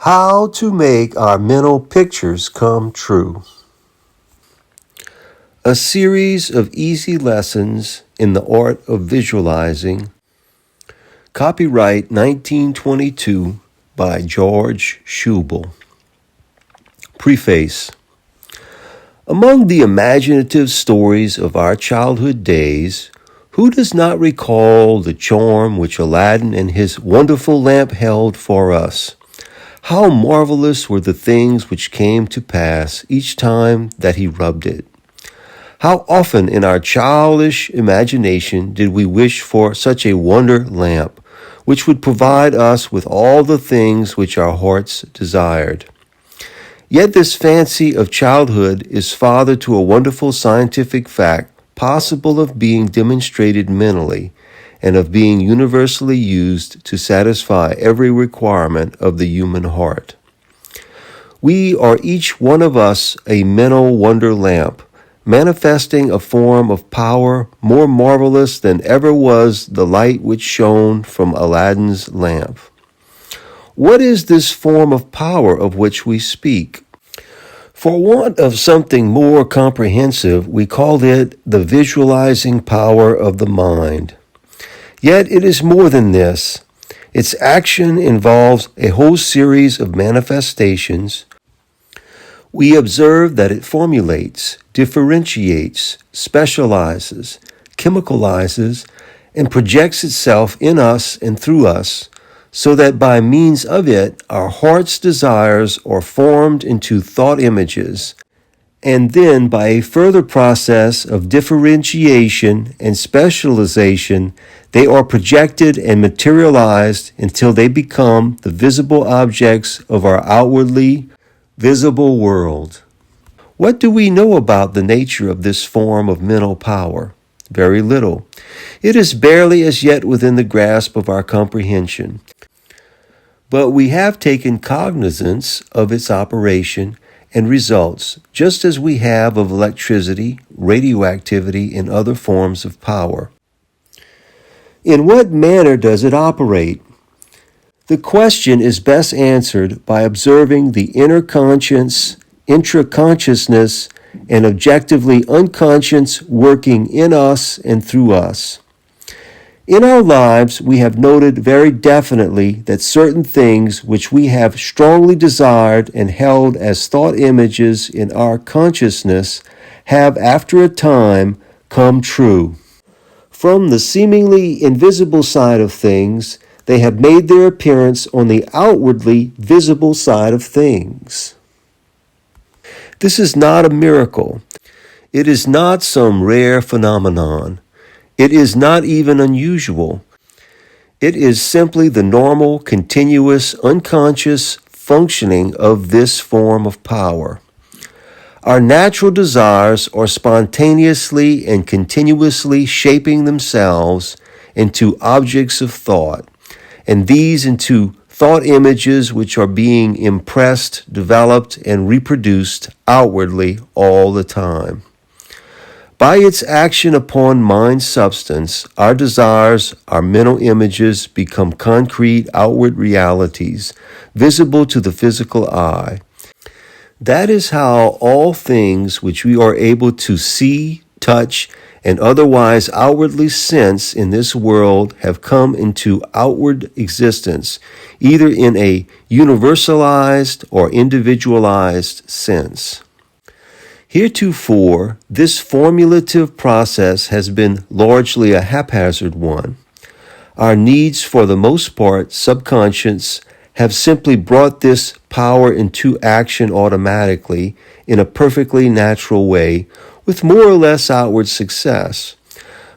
How to make our mental pictures come true. A series of easy lessons in the art of visualizing. Copyright 1922 by George Schuebel. Preface. Among the imaginative stories of our childhood days, who does not recall the charm which Aladdin and his wonderful lamp held for us? How marvelous were the things which came to pass each time that he rubbed it. How often in our childish imagination did we wish for such a wonder lamp, which would provide us with all the things which our hearts desired. Yet this fancy of childhood is father to a wonderful scientific fact possible of being demonstrated mentally, and of being universally used to satisfy every requirement of the human heart. We are each one of us a mental wonder lamp, manifesting a form of power more marvelous than ever was the light which shone from Aladdin's lamp. What is this form of power of which we speak? For want of something more comprehensive, we call it the visualizing power of the mind. Yet it is more than this. Its action involves a whole series of manifestations. We observe that it formulates, differentiates, specializes, chemicalizes, and projects itself in us and through us, so that by means of it our heart's desires are formed into thought images, and then by a further process of differentiation and specialization, they are projected and materialized until they become the visible objects of our outwardly visible world. What do we know about the nature of this form of mental power? Very little. It is barely as yet within the grasp of our comprehension. But we have taken cognizance of its operation and results, just as we have of electricity, radioactivity, and other forms of power. In what manner does it operate? The question is best answered by observing the inner conscience, intraconsciousness, and objectively unconscious working in us and through us. In our lives, we have noted very definitely that certain things which we have strongly desired and held as thought images in our consciousness have, after a time, come true. From the seemingly invisible side of things, they have made their appearance on the outwardly visible side of things. This is not a miracle. It is not some rare phenomenon. It is not even unusual. It is simply the normal, continuous, unconscious functioning of this form of power. Our natural desires are spontaneously and continuously shaping themselves into objects of thought, and these into thought images which are being impressed, developed, and reproduced outwardly all the time. By its action upon mind substance, our desires, our mental images become concrete outward realities, visible to the physical eye. That is how all things which we are able to see, touch, and otherwise outwardly sense in this world have come into outward existence, either in a universalized or individualized sense. Heretofore, this formulative process has been largely a haphazard one. Our needs, for the most part subconscious, have simply brought this power into action automatically in a perfectly natural way, with more or less outward success.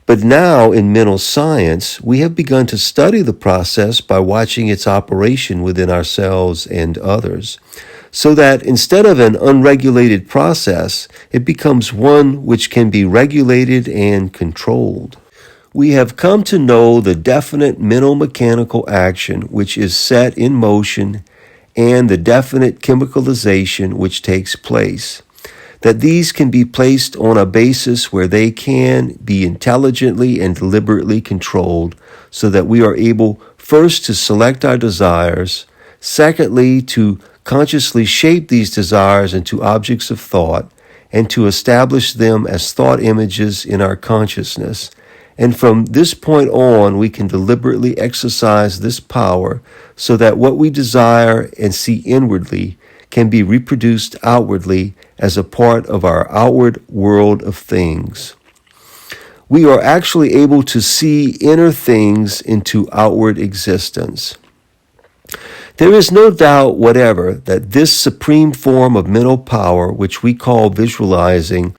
But now, in mental science, we have begun to study the process by watching its operation within ourselves and others, so that instead of an unregulated process, it becomes one which can be regulated and controlled. We have come to know the definite mental mechanical action which is set in motion and the definite chemicalization which takes place, that these can be placed on a basis where they can be intelligently and deliberately controlled, so that we are able first to select our desires, Secondly, to consciously shape these desires into objects of thought and to establish them as thought images in our consciousness. And from this point on, we can deliberately exercise this power so that what we desire and see inwardly can be reproduced outwardly as a part of our outward world of things. We are actually able to see inner things into outward existence. There is no doubt whatever that this supreme form of mental power, which we call visualizing,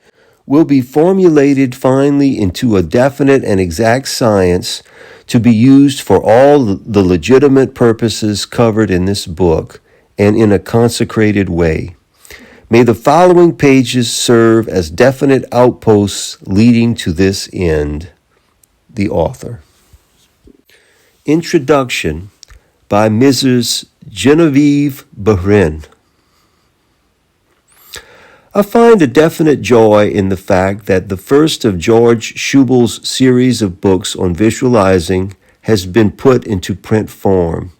will be formulated finally into a definite and exact science to be used for all the legitimate purposes covered in this book and in a consecrated way. May the following pages serve as definite outposts leading to this end. The author. Introduction by Mrs. Genevieve Behrin. I find a definite joy in the fact that the first of George Schuebel's series of books on visualizing has been put into print form.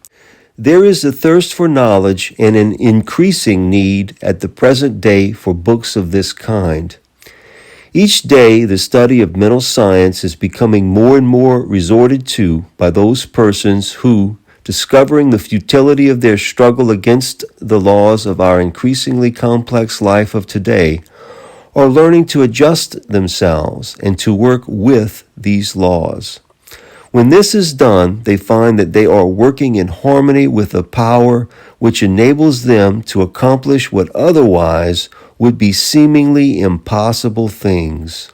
There is a thirst for knowledge and an increasing need at the present day for books of this kind. Each day, the study of mental science is becoming more and more resorted to by those persons who, discovering the futility of their struggle against the laws of our increasingly complex life of today, are learning to adjust themselves and to work with these laws. When this is done, they find that they are working in harmony with a power which enables them to accomplish what otherwise would be seemingly impossible things.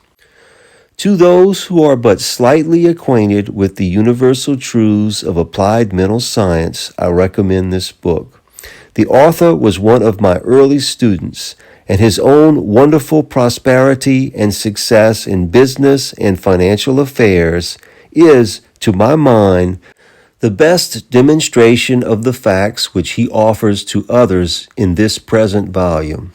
To those who are but slightly acquainted with the universal truths of applied mental science, I recommend this book. The author was one of my early students, and his own wonderful prosperity and success in business and financial affairs is, to my mind, the best demonstration of the facts which he offers to others in this present volume.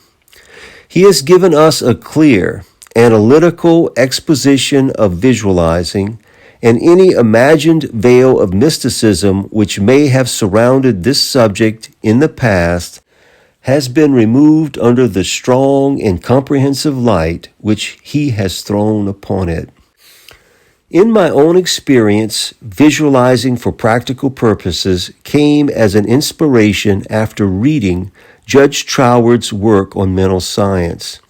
He has given us a clear, analytical exposition of visualizing, and any imagined veil of mysticism which may have surrounded this subject in the past has been removed under the strong and comprehensive light which he has thrown upon it. In my own experience, visualizing for practical purposes came as an inspiration after reading Judge Troward's work on mental science.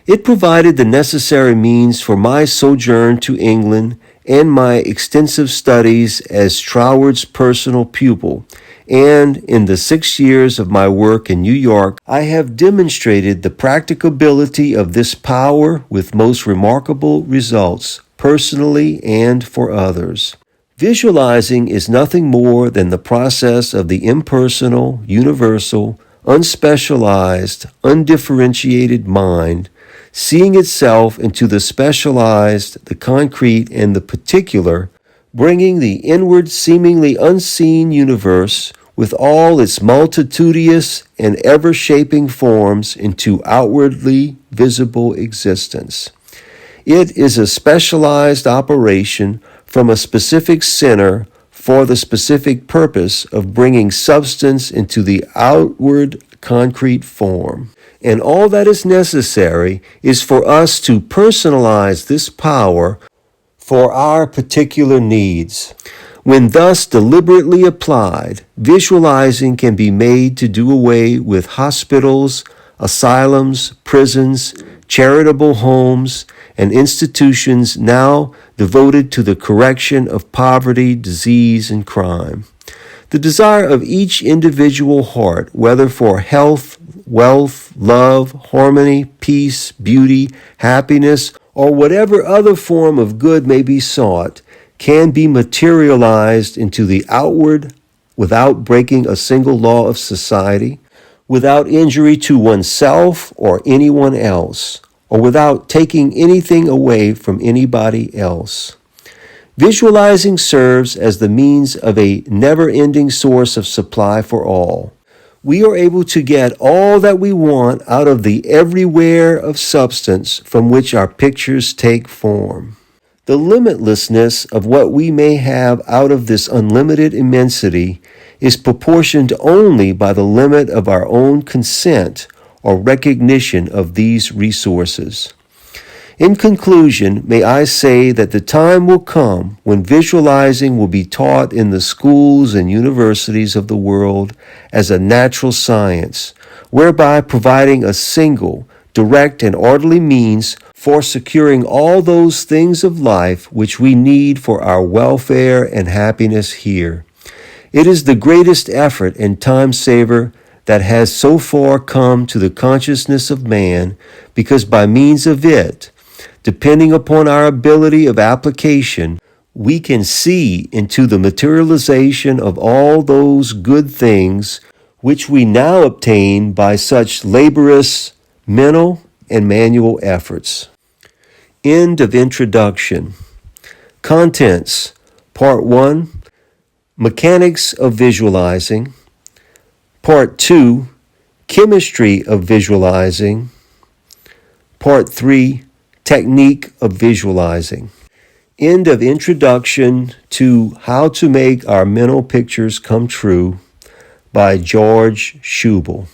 It provided the necessary means for my sojourn to England and my extensive studies as Troward's personal pupil, and in the 6 years of my work in New York, I have demonstrated the practicability of this power with most remarkable results, personally and for others. Visualizing is nothing more than the process of the impersonal, universal, unspecialized, undifferentiated mind seeing itself into the specialized, the concrete, and the particular, bringing the inward, seemingly unseen universe with all its multitudinous and ever-shaping forms into outwardly visible existence. It is a specialized operation from a specific center for the specific purpose of bringing substance into the outward concrete form. And all that is necessary is for us to personalize this power for our particular needs. When thus deliberately applied, visualizing can be made to do away with hospitals, asylums, prisons, charitable homes, and institutions now devoted to the correction of poverty, disease, and crime. The desire of each individual heart, whether for health, wealth, love, harmony, peace, beauty, happiness, or whatever other form of good may be sought, can be materialized into the outward without breaking a single law of society, without injury to oneself or anyone else, or without taking anything away from anybody else. Visualizing serves as the means of a never-ending source of supply for all. We are able to get all that we want out of the everywhere of substance from which our pictures take form. The limitlessness of what we may have out of this unlimited immensity is proportioned only by the limit of our own consent or recognition of these resources. In conclusion, may I say that the time will come when visualizing will be taught in the schools and universities of the world as a natural science, whereby providing a single, direct, and orderly means for securing all those things of life which we need for our welfare and happiness here. It is the greatest effort and time saver that has so far come to the consciousness of man, because by means of it, depending upon our ability of application, we can see into the materialization of all those good things which we now obtain by such laborious mental and manual efforts. End of introduction. Contents. Part 1. Mechanics of visualizing. Part 2. Chemistry of visualizing. Part 3. Technique of visualizing. End of introduction to How to Make Our Mental Pictures Come True by George Schuebel.